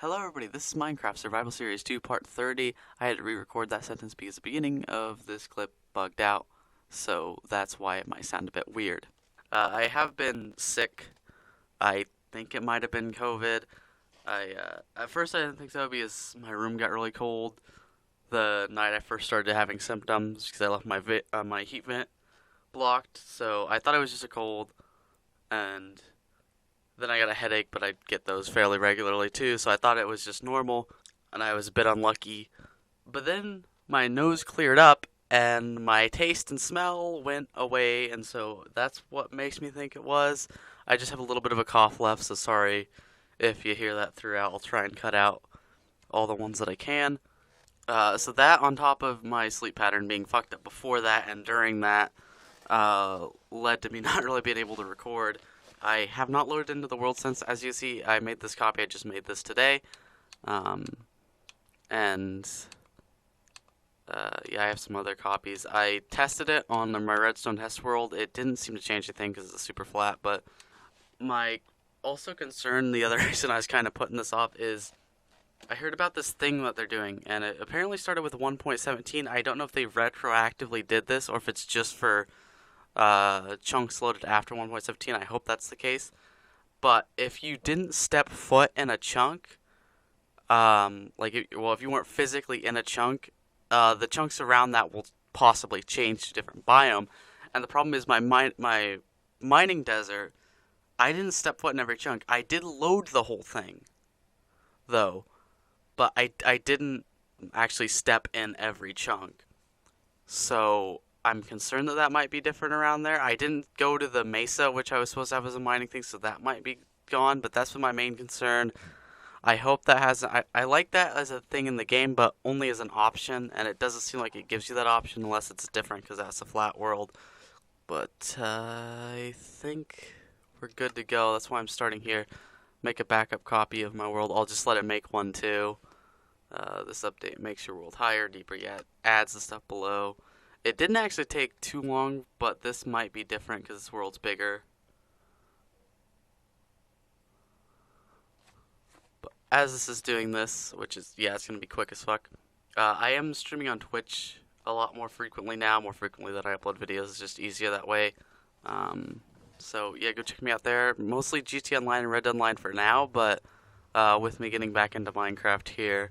Hello everybody, this is Minecraft Survival Series 2 Part 30. I had to re-record that sentence because the beginning of this clip bugged out, so that's why it might sound a bit weird. I have been sick. I think it might have been COVID. At first I didn't think so because my room got really cold the night I first started having symptoms because I left my heat vent blocked, so I thought it was just a cold, and then I got a headache, but I get those fairly regularly too, so I thought it was just normal, and I was a bit unlucky. But then my nose cleared up, and my taste and smell went away, and so that's what makes me think it was. I just have a little bit of a cough left, so sorry if you hear that throughout. I'll try and cut out all the ones that I can. So that on top of my sleep pattern being fucked up before that and during that led to me not really being able to record. I have not loaded into the world since. As you see, I made this copy. I just made this today. Yeah, I have some other copies. I tested it on my redstone test world. It didn't seem to change anything because it's super flat, but my also concern, the other reason I was kind of putting this off is I heard about this thing that they're doing, and it apparently started with 1.17. I don't know if they retroactively did this or if it's just for chunks loaded after 1.17. I hope that's the case. But if you didn't step foot in a chunk, if you weren't physically in a chunk, the chunks around that will possibly change to a different biome. And the problem is my mining desert, I didn't step foot in every chunk. I did load the whole thing, though, but I didn't actually step in every chunk. So I'm concerned that might be different around there. I didn't go to the mesa, which I was supposed to have as a mining thing, so that might be gone, but that's been my main concern. I hope that has... I like that as a thing in the game, but only as an option, and it doesn't seem like it gives you that option unless it's different, because that's a flat world. But I think we're good to go. That's why I'm starting here. Make a backup copy of my world. I'll just let it make one too. This update makes your world higher, deeper yet, adds the stuff below. It didn't actually take too long, but this might be different because this world's bigger. But as this is doing this, which is, yeah, it's going to be quick as fuck, I am streaming on Twitch a lot more frequently now, more frequently that I upload videos. It's just easier that way. So, yeah, go check me out there. Mostly GT Online and Red Dead Online for now, but with me getting back into Minecraft here,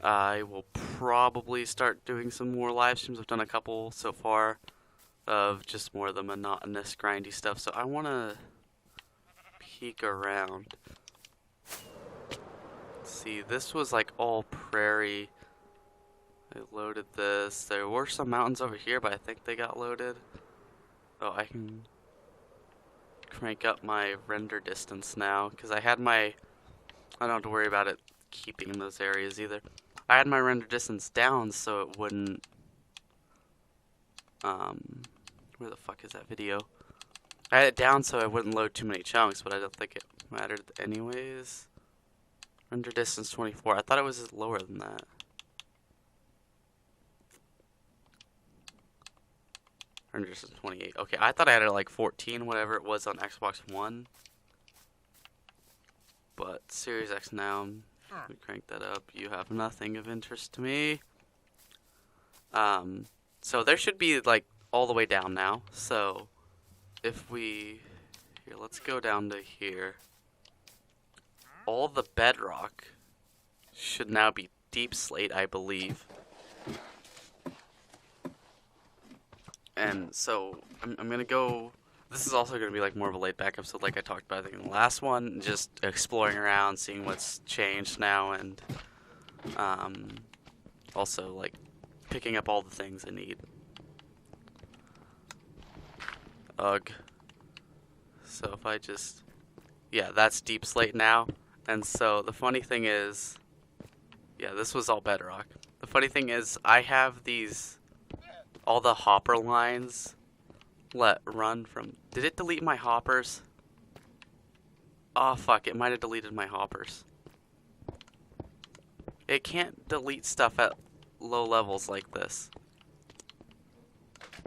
I will probably start doing some more live streams. I've done a couple so far of just more of the monotonous, grindy stuff. So I want to peek around. See, this was like all prairie. I loaded this. There were some mountains over here, but I think they got loaded. Oh, I can crank up my render distance now because I had my... I don't have to worry about it keeping in those areas either. I had my render distance down so it wouldn't, where the fuck is that video? I had it down so it wouldn't load too many chunks, but I don't think it mattered anyways. Render distance 24, I thought it was lower than that. Render distance 28, okay, I thought I had it like 14, whatever it was on Xbox One. But Series X now, we crank that up. You have nothing of interest to me. So there should be like all the way down now. So if we, here, let's go down to here. All the bedrock should now be deep slate, I believe. And so I'm gonna go. This is also going to be like more of a laid back episode like I talked about I think in the last one, just exploring around, seeing what's changed now, and also like picking up all the things I need. Ugh. So if I just, yeah, that's deep slate now, and so the funny thing is, yeah, this was all bedrock. The funny thing is I have these, all the hopper lines let run from... Did it delete my hoppers? Oh fuck, it might have deleted my hoppers. It can't delete stuff at low levels like this.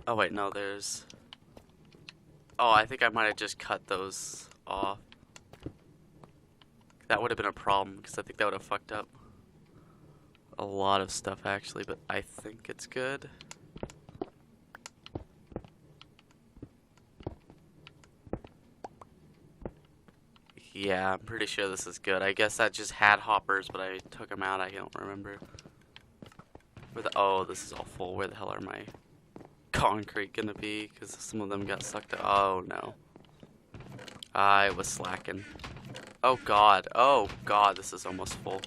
Oh wait, no, there's... Oh, I think I might have just cut those off. That would have been a problem, because I think that would have fucked up a lot of stuff, actually, but I think it's good. Yeah, I'm pretty sure this is good. I guess that just had hoppers, but I took them out. I don't remember. Oh, this is all full. Where the hell are my concrete gonna be? Because some of them got sucked out. Oh, no. I was slacking. Oh, God. Oh, God. This is almost full.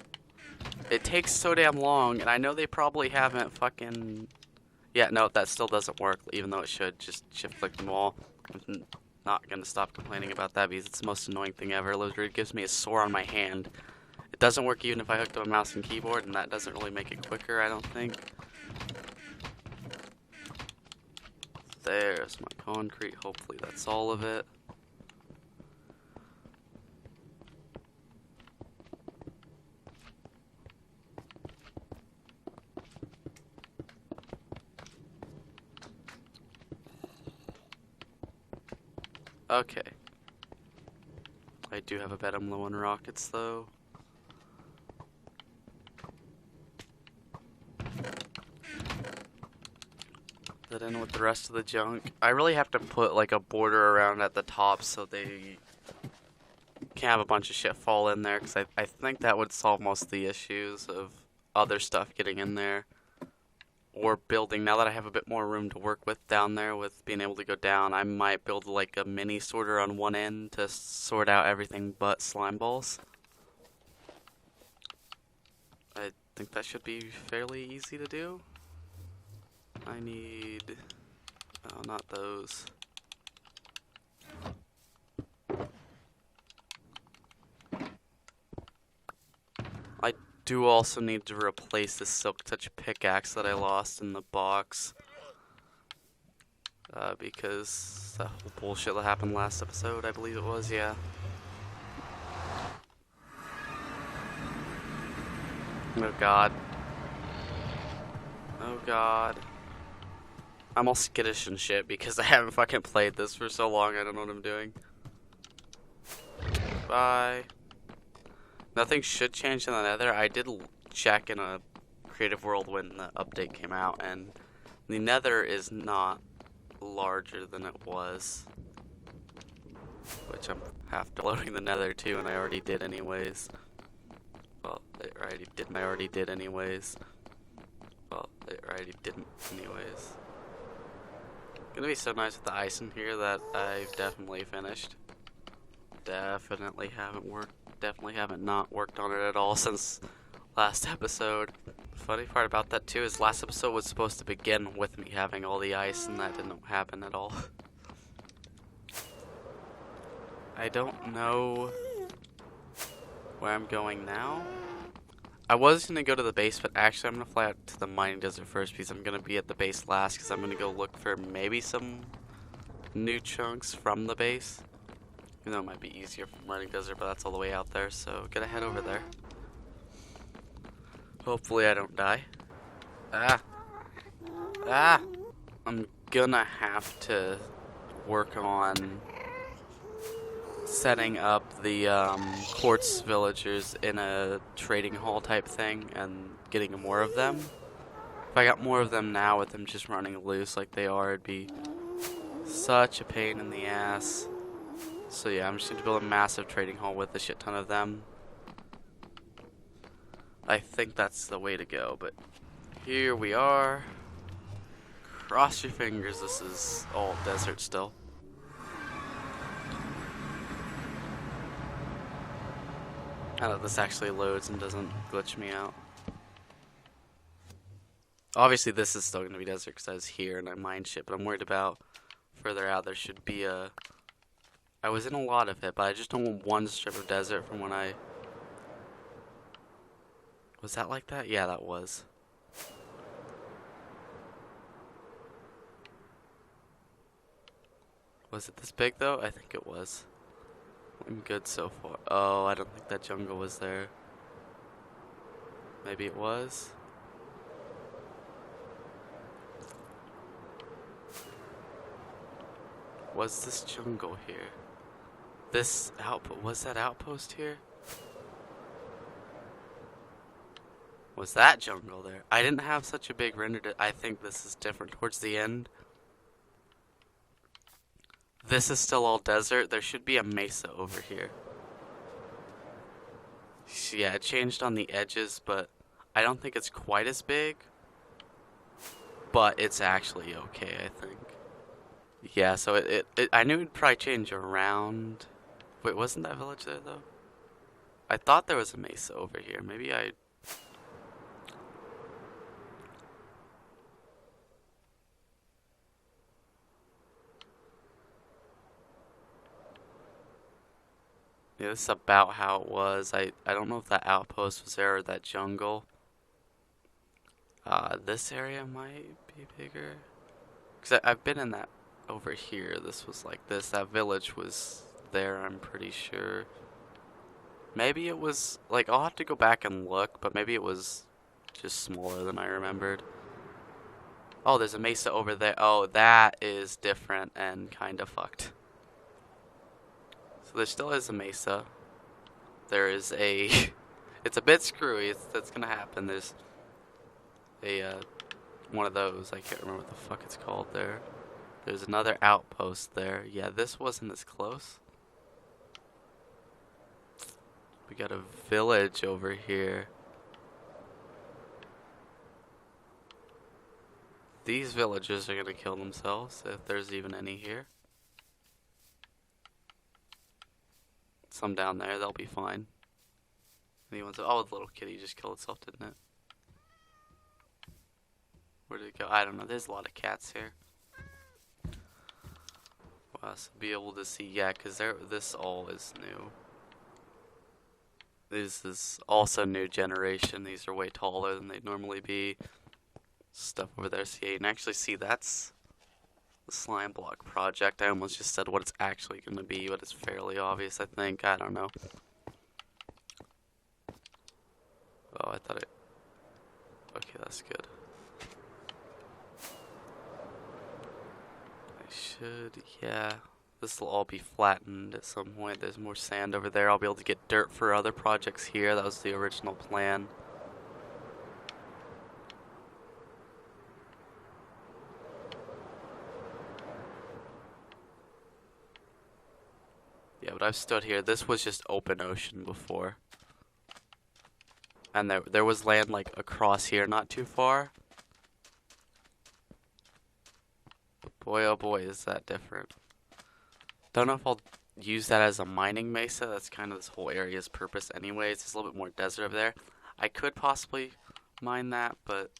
It takes so damn long, and I know they probably haven't fucking... Yeah, no, that still doesn't work, even though it should. Just shift-click them all. I'm not gonna stop complaining about that because it's the most annoying thing ever. It literally gives me a sore on my hand. It doesn't work even if I hooked up a mouse and keyboard, and that doesn't really make it quicker, I don't think. There's my concrete. Hopefully that's all of it. Okay. I do have a bet I'm low on rockets, though. That in with the rest of the junk. I really have to put like a border around at the top so they can't have a bunch of shit fall in there, because I think that would solve most of the issues of other stuff getting in there. Or building. Now that I have a bit more room to work with down there with being able to go down, I might build like a mini sorter on one end to sort out everything but slime balls. I think that should be fairly easy to do. I need... oh, not those. I do also need to replace the Silk Touch pickaxe that I lost in the box. Because that whole bullshit that happened last episode, I believe it was, yeah. Oh god. Oh god. I'm all skittish and shit because I haven't fucking played this for so long, I don't know what I'm doing. Bye. Nothing should change in the nether. I did check in a creative world when the update came out, and the nether is not larger than it was. Which I'm half downloading the nether too, and I already did anyways. Well, I already did anyways. Well, I already didn't anyways. Gonna be so nice with the ice in here that I've definitely finished. Definitely haven't not worked on it at all since last episode. Funny part about that too is last episode was supposed to begin with me having all the ice, and that didn't happen at all. I don't know where I'm going now. I was gonna go to the base, but actually I'm gonna fly out to the mining desert first because I'm gonna be at the base last, because I'm gonna go look for maybe some new chunks from the base. Even though it might be easier from mining desert, but that's all the way out there, so gonna head over there. Hopefully I don't die. Ah! Ah! I'm gonna have to work on setting up the quartz villagers in a trading hall type thing and getting more of them. If I got more of them now with them just running loose like they are, it'd be such a pain in the ass. So yeah, I'm just going to build a massive trading hall with a shit ton of them. I think that's the way to go, but here we are. Cross your fingers, this is all desert still. I hope this actually loads and doesn't glitch me out. Obviously this is still going to be desert because I was here and I mined shit, but I'm worried about further out there should be a... I was in a lot of it, but I just don't want one strip of desert from when I... Was that like that? Yeah, that was. Was it this big though? I think it was. I'm good so far. Oh, I don't think that jungle was there. Maybe it was? Was this jungle here? This outpost, was that outpost here? Was that jungle there? I didn't have such a big render. I think this is different towards the end. This is still all desert. There should be a mesa over here. Yeah, it changed on the edges, but I don't think it's quite as big. But it's actually okay, I think. Yeah, so I knew it'd probably change around. Wait, wasn't that village there, though? I thought there was a mesa over here. Maybe I... Yeah, this is about how it was. I don't know if that outpost was there or that jungle. This area might be bigger. Because I've been in that over here. This was like this. That village was there, I'm pretty sure. Maybe it was, like, I'll have to go back and look, but maybe it was just smaller than I remembered. Oh, there's a mesa over there. Oh, that is different and kind of fucked. So there still is a mesa. There is a... It's a bit screwy. That's gonna happen. There's a, one of those. I can't remember what the fuck it's called there. There's another outpost there. Yeah, this wasn't as close. We got a village over here. These villagers are gonna kill themselves, if there's even any here. Some down there, they'll be fine. Anyone's... Oh, the little kitty just killed itself, didn't it? Where did it go? I don't know. There's a lot of cats here. Wow, so be able to see, yeah, because this all is new. This is also new generation. These are way taller than they'd normally be. Stuff over there, see, you can actually see that's the slime block project. I almost just said what it's actually going to be, but it's fairly obvious, I think. I don't know. Oh, I thought it... Okay, that's good. I should... Yeah. This will all be flattened at some point. There's more sand over there. I'll be able to get dirt for other projects here. That was the original plan. Yeah, but I've stood here. This was just open ocean before. And there was land like across here, not too far. But boy, oh boy, is that different. Don't know if I'll use that as a mining mesa. That's kind of this whole area's purpose anyways. It's a little bit more desert over there. I could possibly mine that, but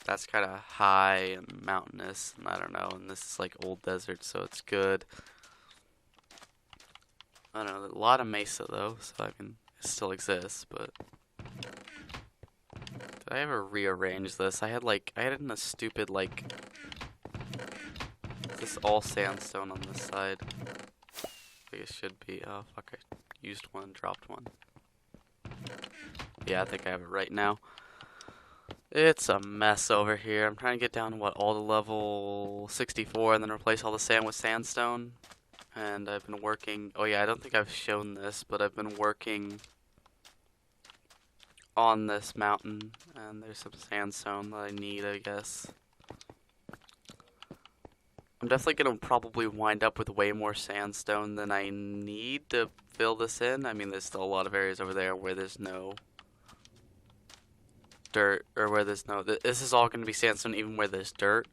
that's kind of high and mountainous, and I don't know. And this is like old desert, so it's good. I don't know, a lot of mesa though, so I mean, it still exists, but... Did I ever rearrange this? I had it in a stupid, like... This all sandstone on this side. I think it should be. Oh, fuck, I used one, dropped one. Yeah, I think I have it right now. It's a mess over here. I'm trying to get down, all the level 64 and then replace all the sand with sandstone. And I've been working... Oh yeah, I don't think I've shown this, but I've been working on this mountain. And there's some sandstone that I need, I guess. I'm definitely going to probably wind up with way more sandstone than I need to fill this in. I mean, there's still a lot of areas over there where there's no dirt, or where there's no... This is all going to be sandstone even where there's dirt.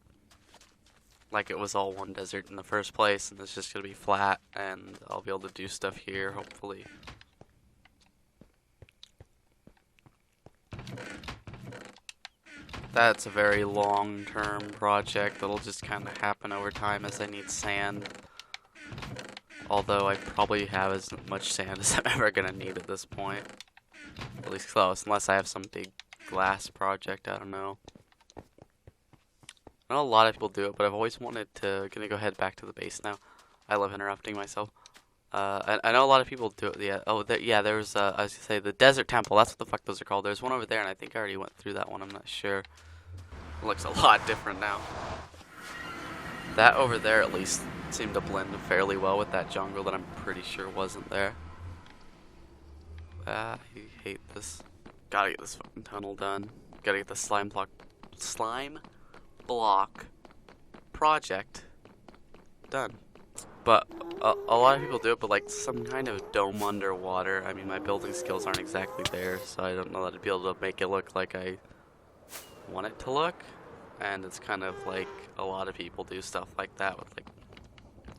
Like it was all one desert in the first place, and it's just going to be flat, and I'll be able to do stuff here, hopefully. That's a very long-term project that'll just kind of happen over time as I need sand. Although I probably have as much sand as I'm ever going to need at this point. At least close, unless I have some big glass project, I don't know. I know a lot of people do it, but I've always wanted to... Gonna go head back to the base now. I love interrupting myself. I know a lot of people do it, yeah. Oh, yeah, there's, I was gonna say, the Desert Temple. That's what the fuck those are called. There's one over there, and I think I already went through that one. I'm not sure. It looks a lot different now. That over there, at least, seemed to blend fairly well with that jungle that I'm pretty sure wasn't there. I hate this. Gotta get this fucking tunnel done. Gotta get the slime block project done. But a lot of people do it, but like some kind of dome underwater. I mean, my building skills aren't exactly there, so I don't know that I'd be able to make it look like I want it to look. And it's kind of like a lot of people do stuff like that with like,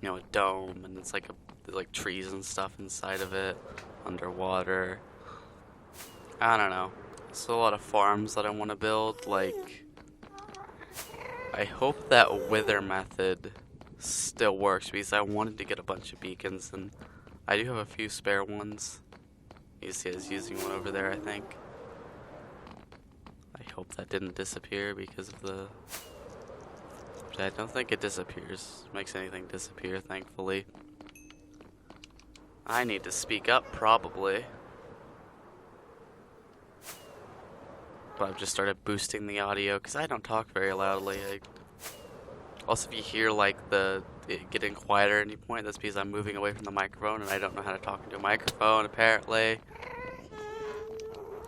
you know, a dome, and it's like there's like trees and stuff inside of it, underwater. I don't know. There's a lot of farms that I want to build. Like, I hope that wither method still works, because I wanted to get a bunch of beacons, and I do have a few spare ones. You see I was using one over there, I think. I hope that didn't disappear because of the... I don't think it disappears. Makes anything disappear, thankfully. I need to speak up, probably. But I've just started boosting the audio, because I don't talk very loudly. Also, if you hear like it getting quieter at any point, that's because I'm moving away from the microphone and I don't know how to talk into a microphone, apparently.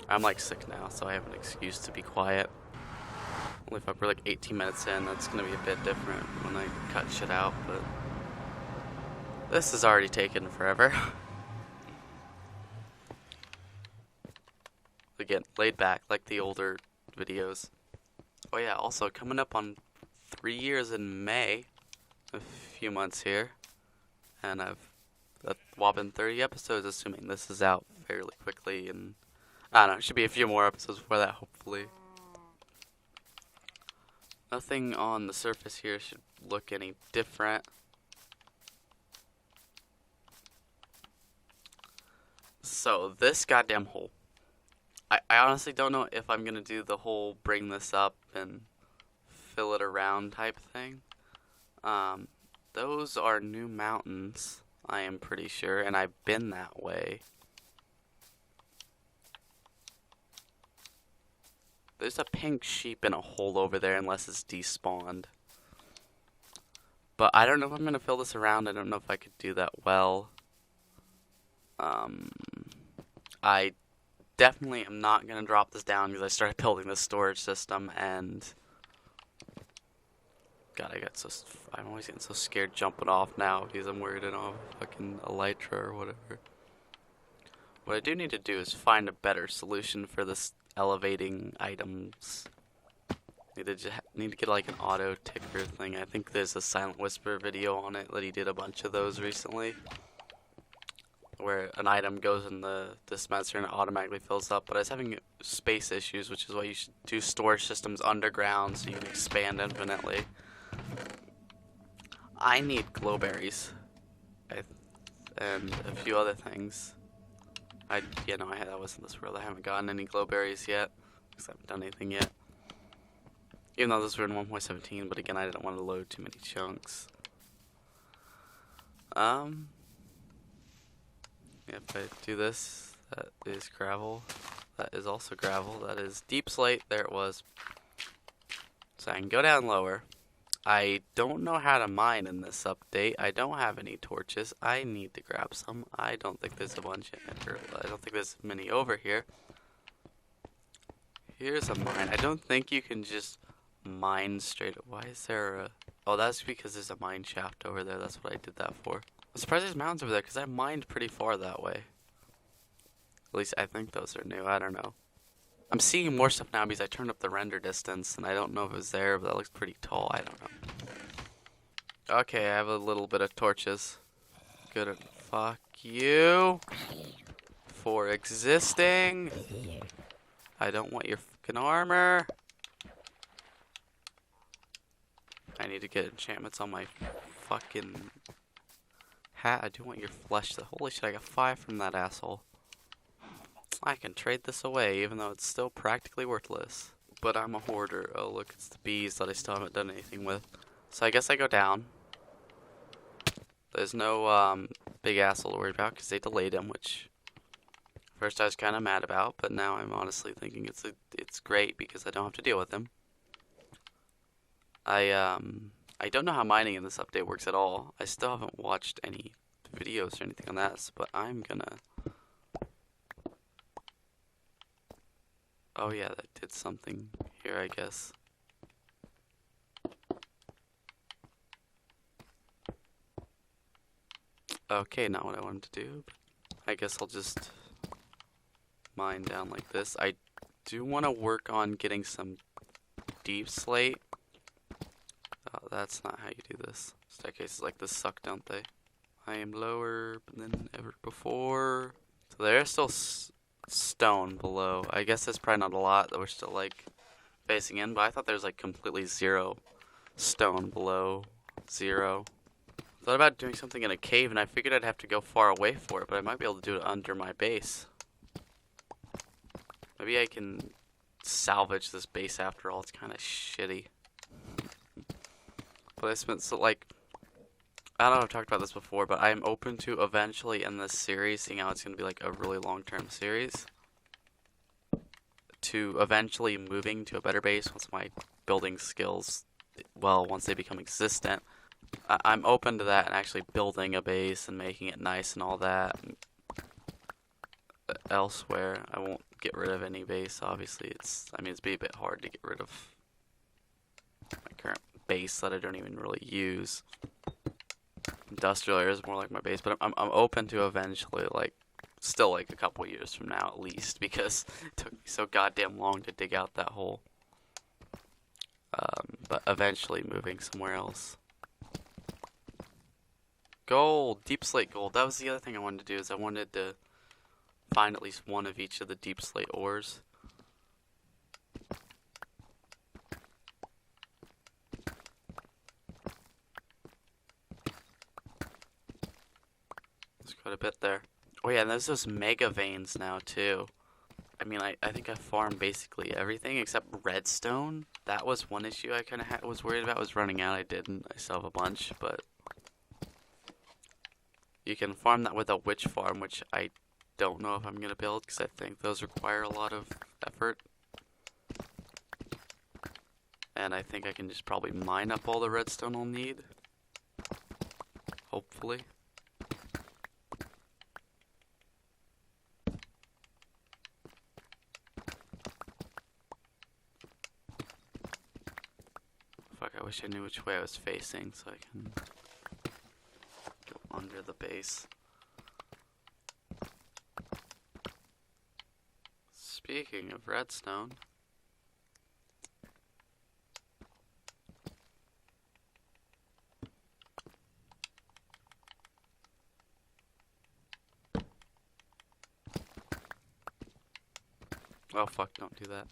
I'm like sick now, so I have an excuse to be quiet. Only if we're like 18 minutes in, that's gonna be a bit different when I cut shit out, but this has already taken forever. Again, laid back like the older videos. Oh yeah, also coming up on 3 years in May, a few months here, and I've whopping 30 episodes, assuming this is out fairly quickly, and I don't know, it should be a few more episodes before that, hopefully. Nothing on the surface here should look any different. So, this goddamn hole. I honestly don't know if I'm gonna do the whole bring this up and fill it around type thing. Those are new mountains, I am pretty sure, and I've been that way. There's a pink sheep in a hole over there unless it's despawned. But I don't know if I'm going to fill this around. I don't know if I could do that well. I definitely am not going to drop this down because I started building this storage system and... God, I'm always getting so scared jumping off now because I'm worried on fucking elytra or whatever. What I do need to do is find a better solution for this elevating items. Need to get like an auto ticker thing. I think there's a Silent Whisper video on it that he did a bunch of those recently, where an item goes in the dispenser and it automatically fills up. But I was having space issues, which is why you should do storage systems underground so you can expand infinitely. I need glowberries and a few other things. That wasn't this world. I haven't gotten any glowberries yet, because I haven't done anything yet. Even though this was in 1.17, but again, I didn't want to load too many chunks. If I do this, that is gravel. That is also gravel. That is deep slate. There it was. So I can go down lower. I don't know how to mine in this update. I don't have any torches. I need to grab some. I don't think there's a bunch I don't think there's many over here. Here's a mine. I don't think you can just mine straight up. Why is there a... Oh, that's because there's a mine shaft over there. That's what I did that for. I'm surprised there's mountains over there because I mined pretty far that way. At least I think those are new. I don't know. I'm seeing more stuff now because I turned up the render distance, and I don't know if it was there, but that looks pretty tall. I don't know. Okay, I have a little bit of torches. Good. Fuck you for existing. I don't want your fucking armor. I need to get enchantments on my fucking hat. I do want your flesh. Holy shit, I got 5 from that asshole. I can trade this away, even though it's still practically worthless. But I'm a hoarder. Oh, look, it's the bees that I still haven't done anything with. So I guess I go down. There's no big asshole to worry about because they delayed him, which first I was kind of mad about, but now I'm honestly thinking it's great because I don't have to deal with him. I don't know how mining in this update works at all. I still haven't watched any videos or anything on that, but I'm gonna Oh yeah, that did something here, I guess. Okay, not what I wanted to do, but I guess I'll just mine down like this. I do want to work on getting some deep slate. Oh, that's not how you do this. Staircases like this suck, don't they? I am lower than ever before. So there's still stone below. I guess that's probably not a lot that we're still like facing in, but I thought there was like completely zero stone below. Zero. I thought about doing something in a cave, and I figured I'd have to go far away for it, but I might be able to do it under my base. Maybe I can salvage this base after all. It's kind of shitty. But I spent like, I don't know if I've talked about this before, but I'm open to eventually in this series, seeing how it's going to be like a really long-term series, to eventually moving to a better base once my building skills, well, once they become existent. I'm open to that and actually building a base and making it nice and all that. Elsewhere, I won't get rid of any base, obviously. It's be a bit hard to get rid of my current base that I don't even really use. Industrial area is more like my base, but I'm open to eventually, like, still like a couple years from now at least, because it took me so goddamn long to dig out that hole. But eventually moving somewhere else. Gold! Deep slate gold. That was the other thing I wanted to do, is I wanted to find at least one of each of the deep slate ores. There's quite a bit there. Oh yeah, and there's those mega veins now too. I think I farmed basically everything except redstone. That was one issue I kind of was worried about, was running out. I didn't. I still have a bunch, but you can farm that with a witch farm, which I don't know if I'm going to build, because I think those require a lot of effort. And I think I can just probably mine up all the redstone I'll need. Hopefully. Fuck, I wish I knew which way I was facing so I can go under the base. Speaking of redstone, oh fuck, don't do that.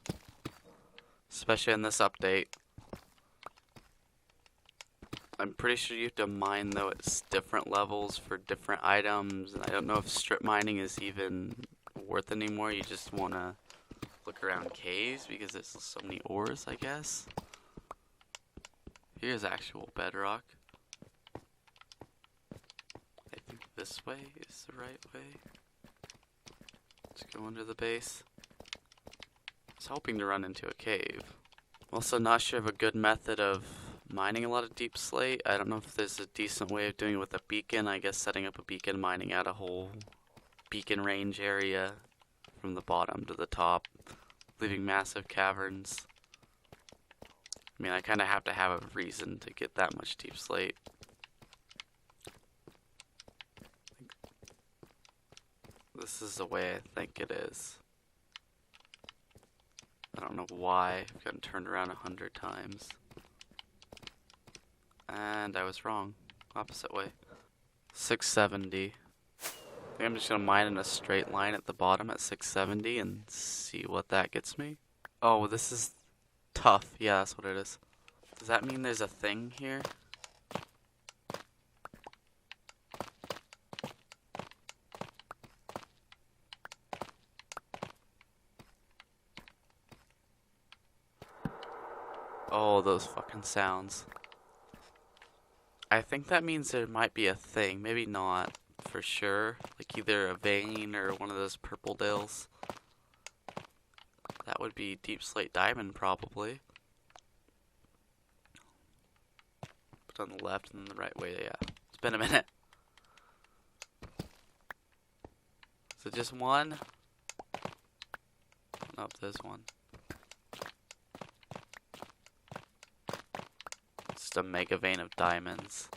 Especially in this update. I'm pretty sure you have to mine, though, at different levels for different items, and I don't know if strip mining is even worth anymore. You just want to look around caves because there's so many ores, I guess. Here's actual bedrock. I think this way is the right way. Let's go under the base. I was hoping to run into a cave. Also not sure of a good method of mining a lot of deep slate. I don't know if there's a decent way of doing it with a beacon. I guess setting up a beacon, mining out a whole beacon range area from the bottom to the top, leaving massive caverns. I kind of have to have a reason to get that much deep slate. This is the way I think it is. I don't know why. I've gotten turned around 100 times. And I was wrong. Opposite way. 670. I think I'm just going to mine in a straight line at the bottom at 670 and see what that gets me. Oh, this is tough. Yeah, that's what it is. Does that mean there's a thing here? Oh, those fucking sounds. I think that means there might be a thing. Maybe not, for sure. Like either a vein or one of those purple dills. That would be deep slate diamond, probably. But on the left and the right way, yeah. It's been a minute. Is it just one? Oh, there's one. Just a mega vein of diamonds.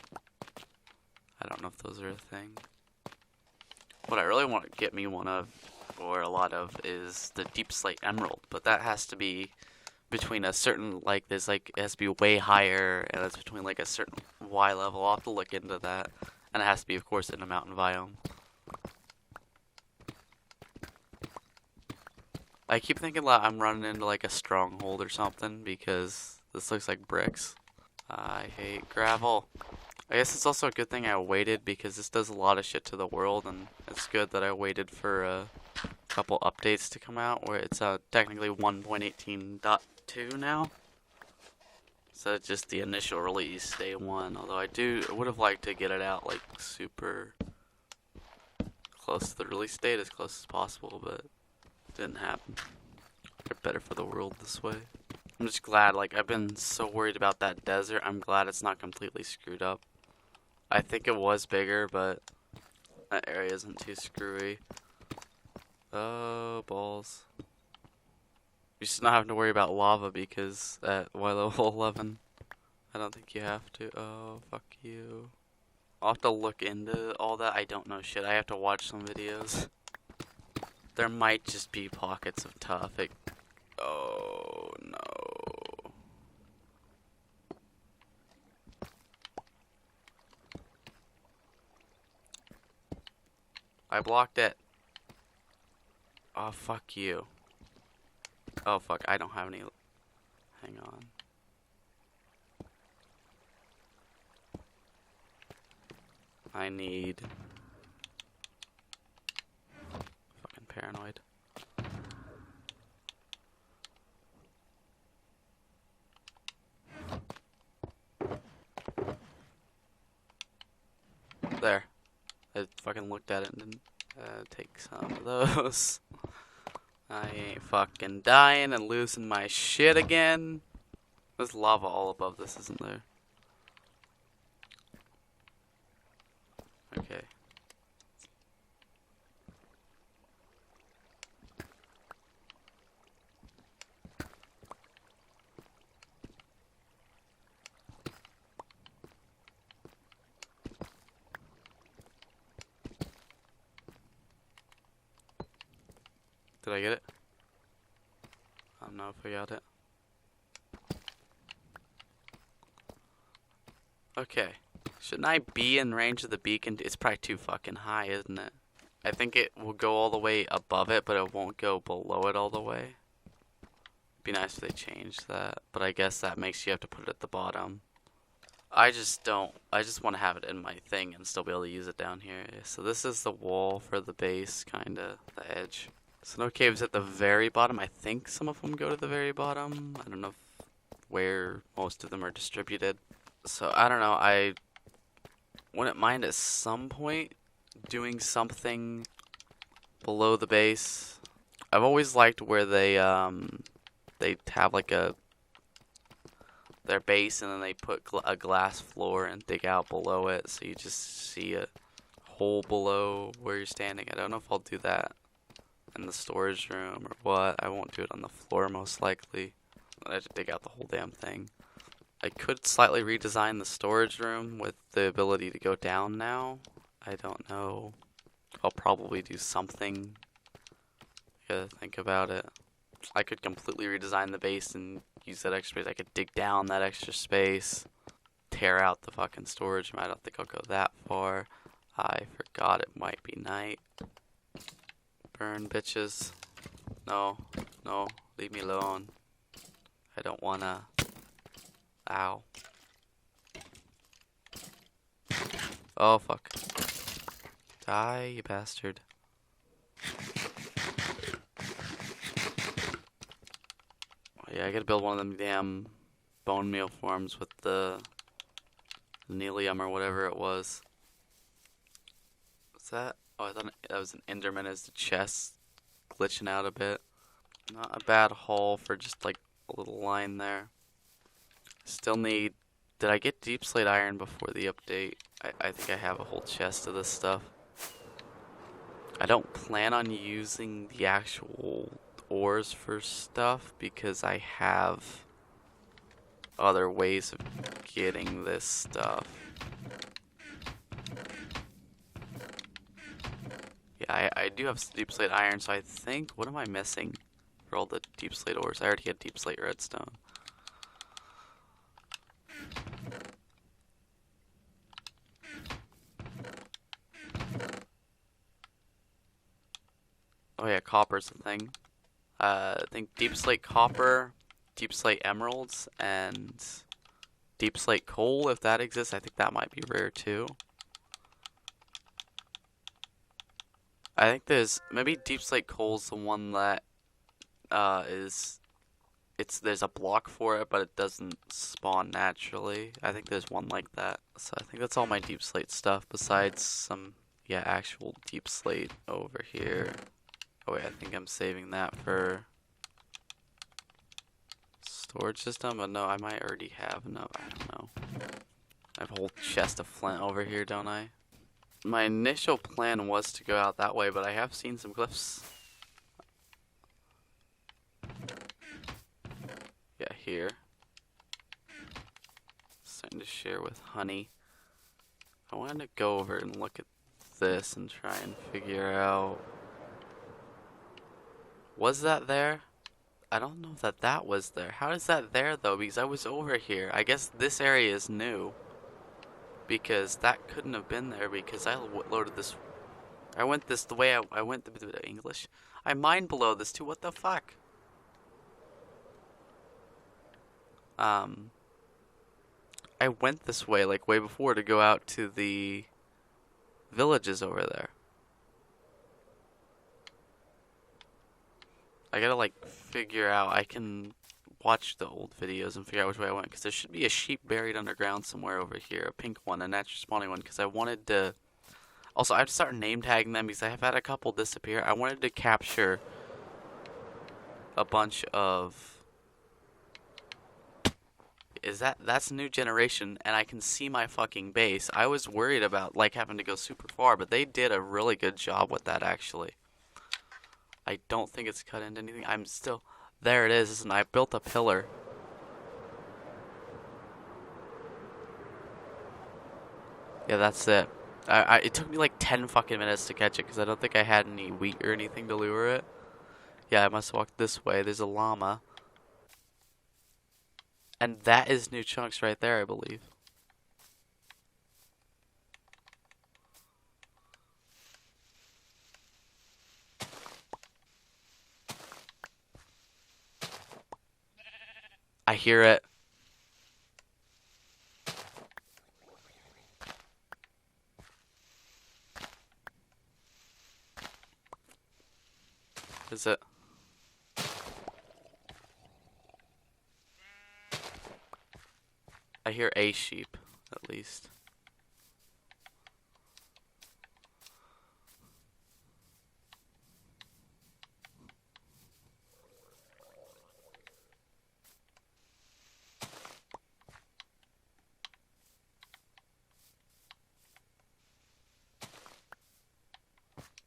I don't know if those are a thing. What I really want to get me one of, or a lot of, is the deep slate emerald, but that has to be between a certain, like, there's like, it has to be way higher, and it's between like a certain Y level. I'll have to look into that, and it has to be, of course, in a mountain biome. I keep thinking like I'm running into like a stronghold or something, because this looks like bricks. I hate gravel. I guess it's also a good thing I waited, because this does a lot of shit to the world, and it's good that I waited for a couple updates to come out, where it's technically 1.18.2 now. So just the initial release, day one. Although I would have liked to get it out like super close to the release date, as close as possible, but it didn't happen. They're better for the world this way. I'm just glad, like, I've been so worried about that desert. I'm glad it's not completely screwed up. I think it was bigger, but that area isn't too screwy. Oh, balls. You should not have to worry about lava, because at Y level 11, I don't think you have to. Oh, fuck you. I'll have to look into all that. I don't know shit. I have to watch some videos. There might just be pockets of tough. Oh, no. I blocked it. Oh, fuck you. Oh, fuck. I don't have any. Hang on. I need. Fucking paranoid. There. I fucking looked at it and didn't take some of those. I ain't fucking dying and losing my shit again. There's lava all above this, isn't there? Okay. Did I get it? I don't know if I got it. Okay. Shouldn't I be in range of the beacon? It's probably too fucking high, isn't it? I think it will go all the way above it, but it won't go below it all the way. Be nice if they changed that, but I guess that makes you have to put it at the bottom. I just want to have it in my thing and still be able to use it down here. So this is the wall for the base, kinda, the edge. Snow caves at the very bottom. I think some of them go to the very bottom. I don't know where most of them are distributed. So I don't know, I wouldn't mind at some point doing something below the base. I've always liked where they have like their base, and then they put a glass floor and dig out below it, so you just see a hole below where you're standing. I don't know if I'll do that in the storage room or what. I won't do it on the floor most likely. I have to dig out the whole damn thing. I could slightly redesign the storage room with the ability to go down now. I don't know. I'll probably do something. Gotta think about it. I could completely redesign the base and use that extra space. I could dig down that extra space, tear out the fucking storage room. I don't think I'll go that far. I forgot it might be night. Burn, bitches. No, no, leave me alone. I don't wanna. Ow. Oh, fuck. Die, you bastard. Yeah, I gotta build one of them damn bone meal forms with the Nelium or whatever it was. What's that? Oh, I thought that was an Enderman as the chest glitching out a bit. Not a bad haul for just like a little line there. Still need. Did I get deep slate iron before the update? I think I have a whole chest of this stuff. I don't plan on using the actual ores for stuff because I have other ways of getting this stuff. Yeah, I do have deep slate iron, so I think, what am I missing for all the deep slate ores? I already had deep slate redstone. Oh yeah, copper's the thing. I think deep slate copper, deep slate emeralds, and deep slate coal, if that exists. I think that might be rare too. I think there's maybe deep slate coal's the one that there's a block for it, but it doesn't spawn naturally. I think there's one like that. So I think that's all my deep slate stuff besides some actual deep slate over here. Oh wait, I think I'm saving that for storage system, but no, I might already have enough. I don't know. I have a whole chest of flint over here, don't I? My initial plan was to go out that way, but I have seen some glyphs. Yeah, here. Starting to share with honey. I wanted to go over and look at this and try and figure out... Was that there? I don't know if that was there. How is that there though? Because I was over here. I guess this area is new. Because that couldn't have been there because I loaded this. I went this the way I went the English. I mined below this too. What the fuck? I went this way like way before to go out to the villages over there. I gotta like figure out. I can watch the old videos and figure out which way I went because there should be a sheep buried underground somewhere over here, a pink one, a natural spawning one. Because I wanted to. Also, I have to start name tagging them because I have had a couple disappear. I wanted to capture a bunch of. That's new generation, and I can see my fucking base. I was worried about like having to go super far, but they did a really good job with that actually. I don't think it's cut into anything. I'm still... There it is, and I built a pillar. Yeah, that's it. It took me like 10 fucking minutes to catch it, because I don't think I had any wheat or anything to lure it. Yeah, I must walk this way. There's a llama. And that is new chunks right there, I believe. I hear it. Is it? I hear a sheep, at least.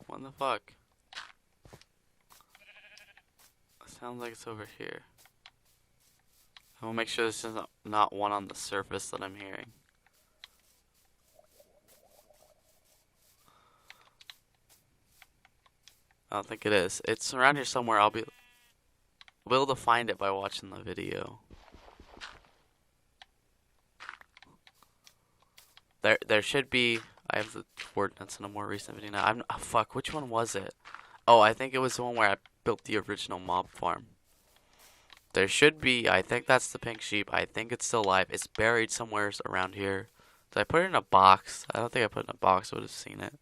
What the fuck? Sounds like it's over here. I will make sure this is not one on the surface that I'm hearing. I don't think it is. It's around here somewhere. I'll be able to find it by watching the video. There should be. I have the coordinates in a more recent video now. Oh, fuck, which one was it? Oh, I think it was the one where I built the original mob farm. There should be. I think that's the pink sheep. I think it's still alive. It's buried somewhere around here. Did I put it in a box? I don't think I put it in a box. I would have seen it.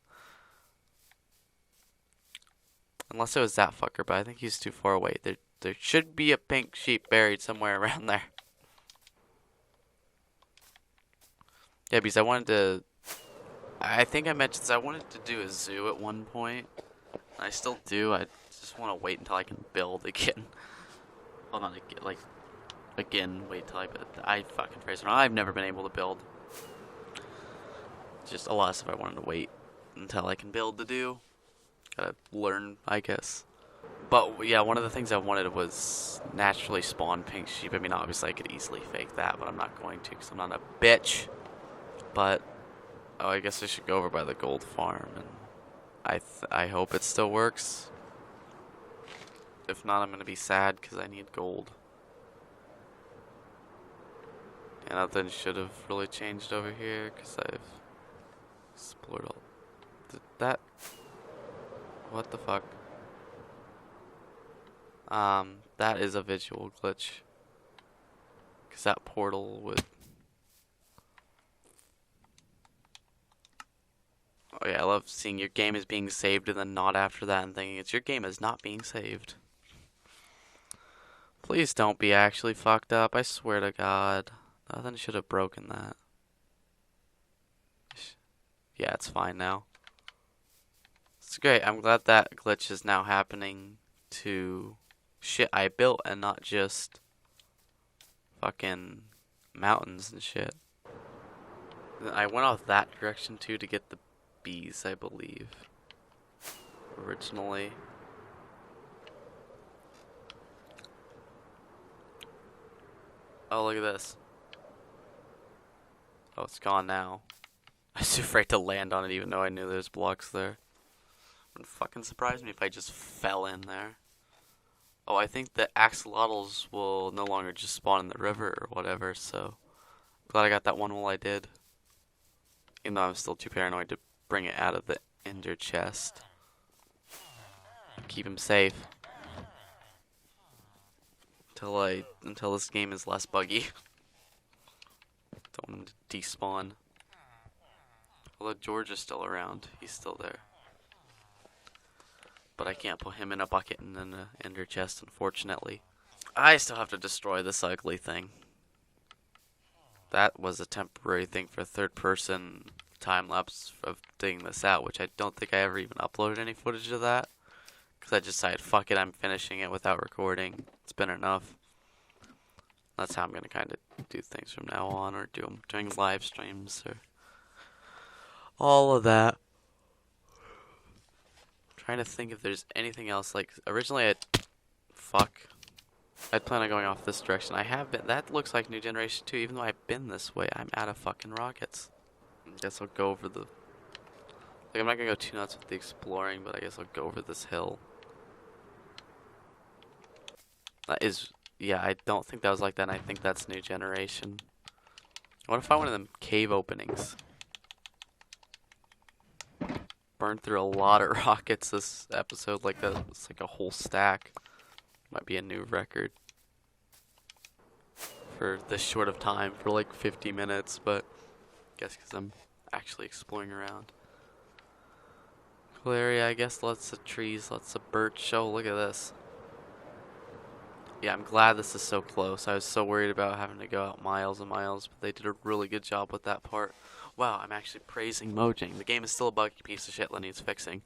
Unless it was that fucker, but I think he's too far away. There should be a pink sheep buried somewhere around there. Yeah, because I wanted to... I think I mentioned this. I wanted to do a zoo at one point. I still do. I just want to wait until I can build again. Well, not again, like... Again, wait till I fucking phrase it. I've never been able to build. Just a lot of stuff I wanted to wait until I can build to do. Gotta learn, I guess. But yeah, one of the things I wanted was naturally spawn pink sheep. I mean, obviously I could easily fake that, but I'm not going to because I'm not a bitch. But oh, I guess I should go over by the gold farm, and I hope it still works. If not, I'm gonna be sad because I need gold. And nothing should have really changed over here because I've explored all. Did that? What the fuck? That is a visual glitch. Because that portal would. Oh yeah, I love seeing your game is being saved and then not after that and thinking it's your game is not being saved. Please don't be actually fucked up, I swear to God. Nothing should have broken that. Yeah, it's fine now. It's great, I'm glad that glitch is now happening to shit I built and not just fucking mountains and shit. I went off that direction too to get the bees, I believe. Originally. Oh, look at this. Oh, it's gone now. I was too afraid to land on it even though I knew there's blocks there. It wouldn't fucking surprise me if I just fell in there. Oh, I think the axolotls will no longer just spawn in the river or whatever, so glad I got that one while I did. Even though I'm still too paranoid to bring it out of the ender chest. Keep him safe. Until this game is less buggy. Don't want him to despawn. Although George is still around, he's still there. But I can't put him in a bucket and in an ender chest, unfortunately. I still have to destroy this ugly thing. That was a temporary thing for third person time lapse of digging this out, which I don't think I ever even uploaded any footage of that. Because I decided, fuck it, I'm finishing it without recording. It's been enough. That's how I'm going to kind of do things from now on, or do them during live streams, or all of that. I'm trying to think if there's anything else. Like, originally I'd plan on going off this direction. I have been. That looks like New Generation 2, even though I've been this way. I'm out of fucking rockets. I guess I'll go over the... Like, I'm not going to go too nuts with the exploring, but I guess I'll go over this hill. That is... Yeah, I don't think that was like that, and I think that's New Generation. I want to find one of them cave openings. Burned through a lot of rockets this episode, like it's like a whole stack. Might be a new record for this short of time, for like 50 minutes, but I guess because I'm actually exploring around. Cool area, I guess. Lots of trees, lots of birch. Oh, look at this. Yeah, I'm glad this is so close. I was so worried about having to go out miles and miles, but they did a really good job with that part. Wow, I'm actually praising Mojang. The game is still a buggy piece of shit that needs fixing.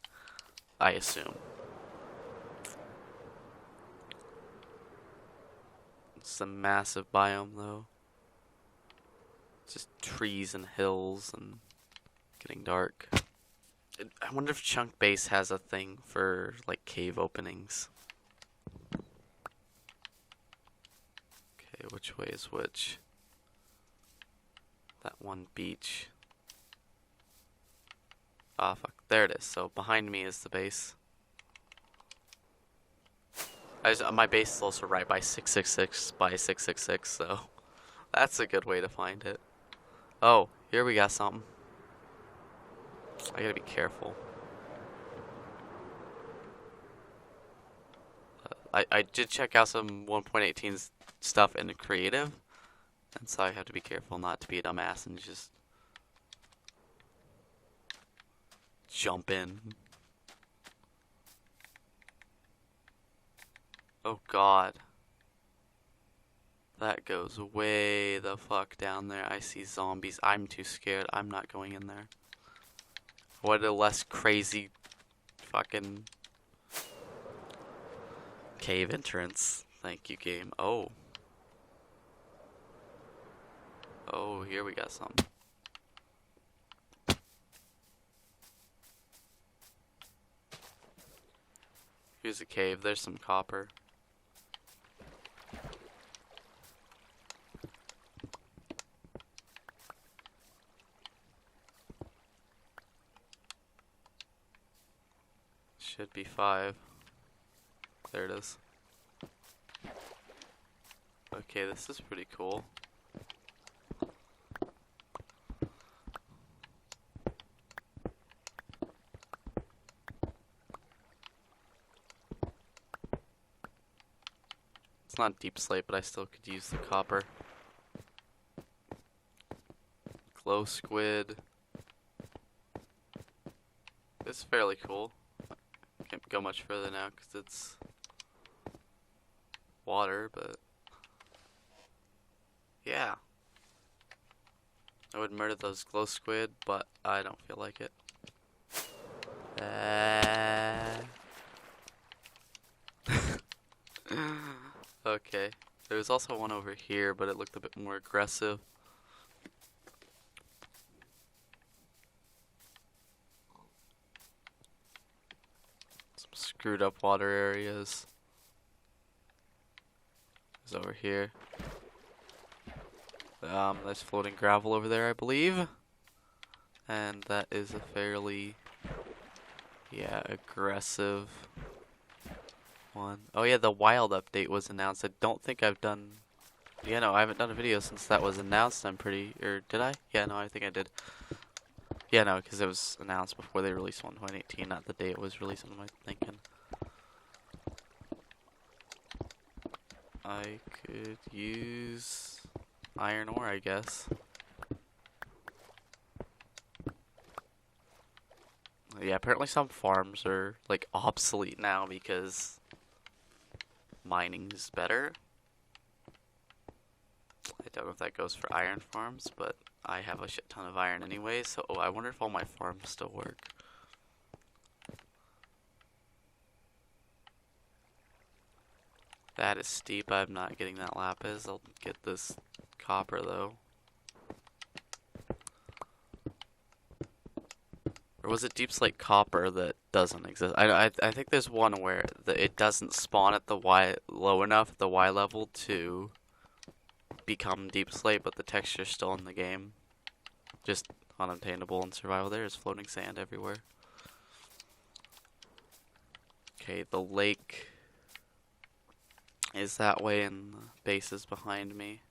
I assume. It's a massive biome, though. It's just trees and hills and getting dark. I wonder if Chunk Base has a thing for, like, cave openings. Okay, which way is which? That one beach. Ah, fuck. There it is. So, behind me is the base. My base is also right by 666 by 666, so that's a good way to find it. Oh, here we got something. I gotta be careful. I did check out some 1.18's stuff in the creative, and so I have to be careful not to be a dumbass and just jump in. Oh god. That goes way the fuck down there. I see zombies. I'm too scared. I'm not going in there. What a less crazy fucking cave entrance. Thank you, game. Oh. Oh, here we got something. Here's a cave. There's some copper. Should be 5. There it is. Okay, this is pretty cool. It's not deep slate, but I still could use the copper. Glow squid. It's fairly cool. Can't go much further now because it's water, but yeah. I would murder those glow squid, but I don't feel like it. Okay. There was also one over here, but it looked a bit more aggressive. Some screwed up water areas. It's over here. There's floating gravel over there, I believe. And that is a fairly, yeah, aggressive one. Oh yeah, the wild update was announced. I don't think I've done, yeah, no, I haven't done a video since that was announced. I'm pretty, or did I? Yeah, no, I think I did. Yeah, no, because it was announced before they released 1.18, not the day it was released, what am I thinking? I could use iron ore, I guess. Yeah, apparently some farms are, like, obsolete now because mining is better. I don't know if that goes for iron farms, but I have a shit ton of iron anyway, so I wonder if all my farms still work. That is steep. I'm not getting that lapis. I'll get this copper though. Or was it deep slate copper that doesn't exist? I think there's one where it doesn't spawn at the low enough at the Y level to become deep slate, but the texture's still in the game. Just unobtainable in survival. There is floating sand everywhere. Okay, the lake is that way and the base is behind me.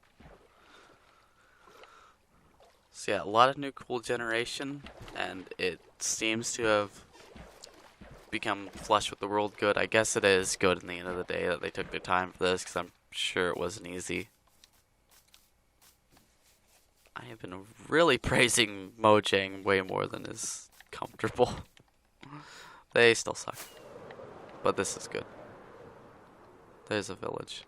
So yeah, a lot of new cool generation, and it seems to have become flush with the world good. I guess it is good in the end of the day that they took their time for this, because I'm sure it wasn't easy. I have been really praising Mojang way more than is comfortable. They still suck. But this is good. There's a village.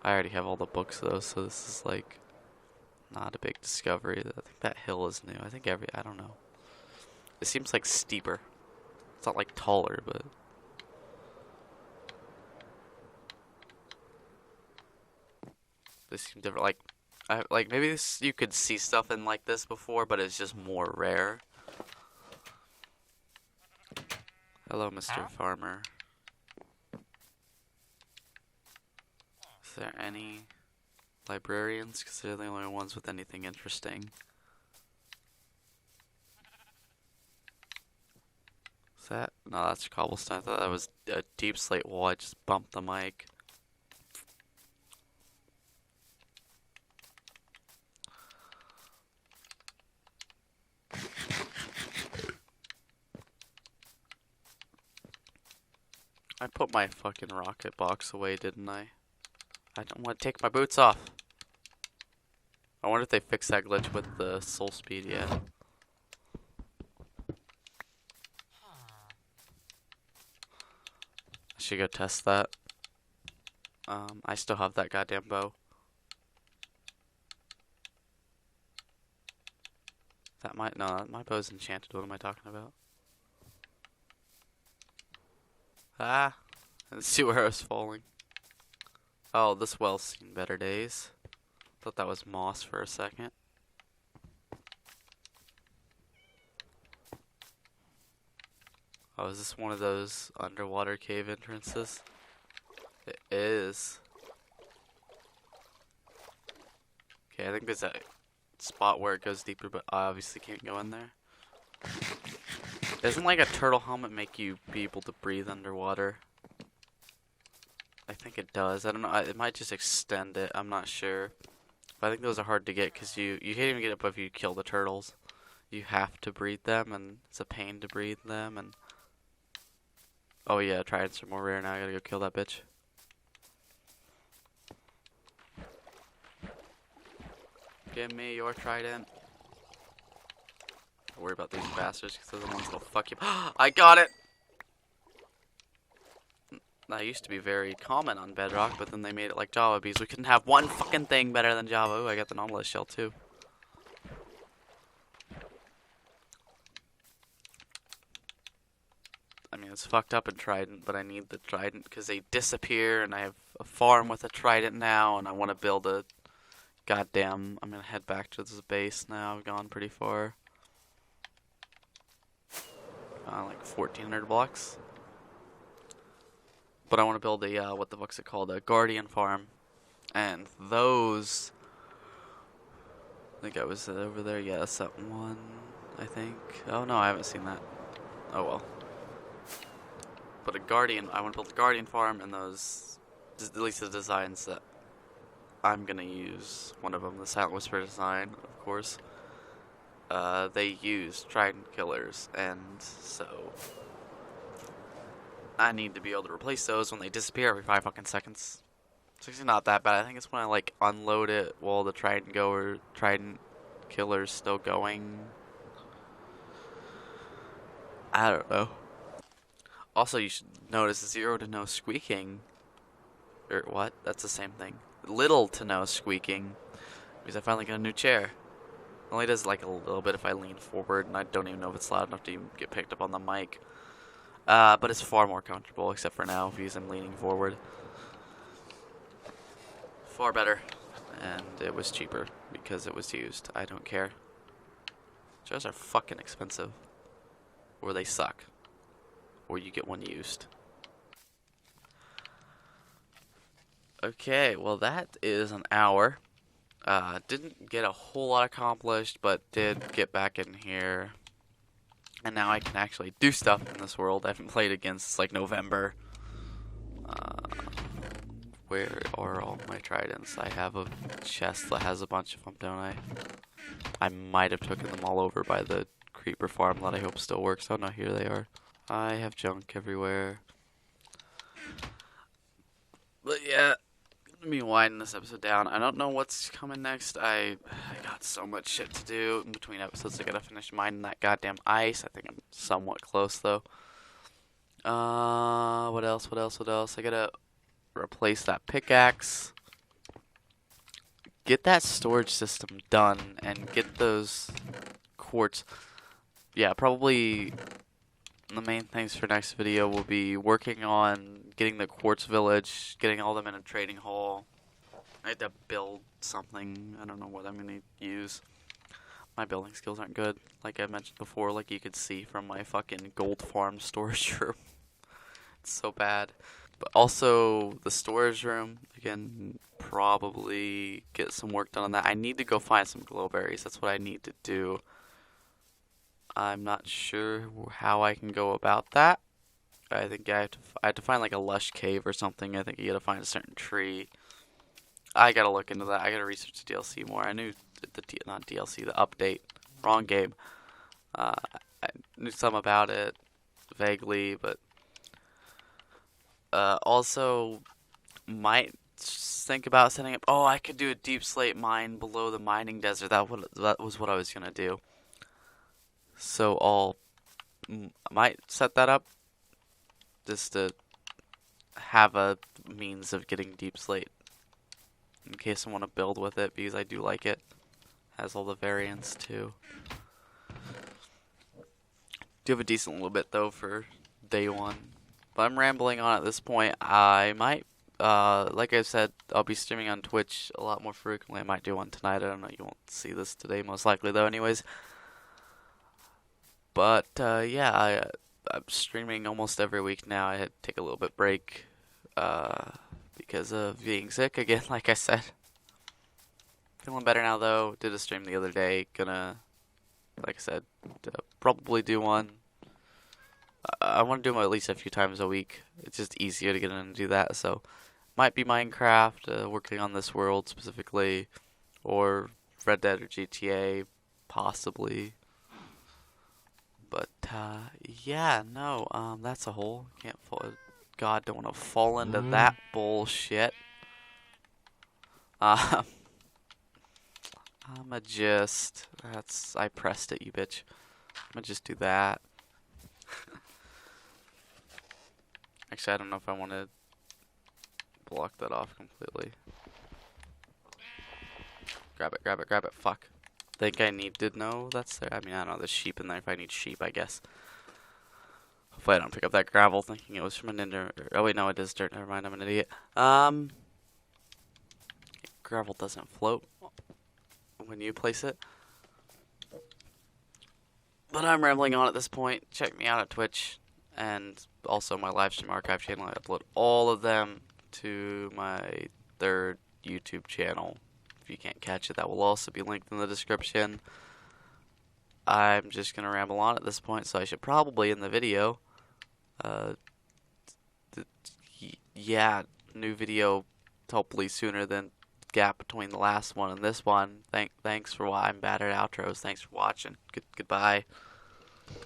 I already have all the books though, so this is like not a big discovery. I think that hill is new. I think I don't know. It seems like steeper. It's not like taller, but they seem different. Like maybe this, you could see stuff in like this before, but it's just more rare. Hello, Mr. Farmer. Is there any librarians? Because they're the only ones with anything interesting. Is that? No, that's cobblestone. I thought that was a deep slate wall. I just bumped the mic. I put my fucking rocket box away, didn't I? I don't want to take my boots off. I wonder if they fixed that glitch with the soul speed yet. I should go test that. I still have that goddamn bow. No, my bow's enchanted. What am I talking about? Ah, let's see where I was falling. Oh, this well's seen better days. Thought that was moss for a second. Oh, is this one of those underwater cave entrances? It is. Okay, I think there's a spot where it goes deeper, but I obviously can't go in there. Doesn't like a turtle helmet make you be able to breathe underwater? I think it does. I don't know. It might just extend it. I'm not sure. But I think those are hard to get because you can't even get up if you kill the turtles. You have to breed them, and it's a pain to breed them. And oh yeah, tridents are more rare now. I gotta go kill that bitch. Give me your trident. Don't worry about these bastards because they're the ones that'll fuck you. I got it! That used to be very common on Bedrock, but then they made it like Java because we couldn't have one fucking thing better than Java. Ooh, I got the Nautilus shell too. I mean, it's fucked up in Trident, but I need the Trident because they disappear, and I have a farm with a Trident now, and I want to build a goddamn... I'm gonna head back to this base now. I've gone pretty far. Like 1,400 blocks. But I want to build a, what the fuck's it called? A Guardian farm. And those... I think I was over there. Yeah, that's that one, I think. Oh, no, I haven't seen that. Oh, well. But a Guardian... I want to build a Guardian farm, and those... At least the designs that I'm going to use. One of them, the Silent Whisper design, of course. They use Trident killers, and so... I need to be able to replace those when they disappear every 5 fucking seconds. It's actually not that bad. I think it's when I like unload it while the Trident killer's still going. I don't know. Also, you should notice 0 to no squeaking. Or what? That's the same thing. Little to no squeaking. Because I finally got a new chair. It only does like a little bit if I lean forward, and I don't even know if it's loud enough to even get picked up on the mic. But it's far more comfortable, except for now, because I'm leaning forward. Far better. And it was cheaper, because it was used. I don't care. Chairs are fucking expensive. Or they suck. Or you get one used. Okay, well that is an hour. Didn't get a whole lot accomplished, but did get back in here. And now I can actually do stuff in this world. I haven't played again since like November. Where are all my tridents? I have a chest that has a bunch of them, don't I? I might have taken them all over by the creeper farm that I hope still works. Oh no, here they are. I have junk everywhere. But yeah, let me wind this episode down. I don't know what's coming next. I got so much shit to do in between episodes. I gotta finish mining that goddamn ice. I think I'm somewhat close though. What else? I gotta replace that pickaxe. Get that storage system done and get those quartz. Yeah, probably the main things for next video will be working on getting the quartz village, getting all them in a trading hall. I had to build something. I don't know what I'm going to use. My building skills aren't good, like I mentioned before, like you could see from my fucking gold farm storage room. It's so bad. But also, the storage room, again, probably get some work done on that. I need to go find some glowberries. That's what I need to do. I'm not sure how I can go about that. I think I have to find like a lush cave or something. I think you gotta find a certain tree. I gotta look into that. I gotta research the DLC more. I knew not DLC, the update. Wrong game. I knew some about it vaguely, but also might think about setting up. Oh, I could do a deep slate mine below the mining desert. That was what I was gonna do. So I might set that up just to have a means of getting deep slate in case I want to build with it, because I do like it. Has all the variants too. Do have a decent little bit though for day one, but I'm rambling on at this point. I might, like I said, I'll be streaming on Twitch a lot more frequently. I might do one tonight. I don't know. You won't see this today, most likely though. Anyways. But, yeah, I'm streaming almost every week now. I had to take a little bit break because of being sick again, like I said. Feeling better now though. Did a stream the other day. Gonna, like I said, probably do one. I want to do them at least a few times a week. It's just easier to get in and do that. So, might be Minecraft, working on this world specifically, or Red Dead or GTA, possibly. But yeah, no, that's a hole. Can't fall. God, don't want to fall into that bullshit. Um, I'ma just. I pressed it, you bitch. I'ma just do that. Actually, I don't know if I want to block that off completely. Grab it, grab it, grab it. Fuck. Think I need to know that's there. I mean, I don't know. There's sheep in there. If I need sheep, I guess. Hopefully I don't pick up that gravel thinking it was from an ender. Oh wait, no, it is dirt. Never mind, I'm an idiot. Gravel doesn't float when you place it. But I'm rambling on at this point. Check me out at Twitch and also my livestream archive channel. I upload all of them to my third YouTube channel. If you can't catch it, that will also be linked in the description. I'm just gonna ramble on at this point, so I should probably end the video. Yeah, new video hopefully sooner than gap between the last one and this one. Thanks for I'm bad at outros. Thanks for watching. Goodbye.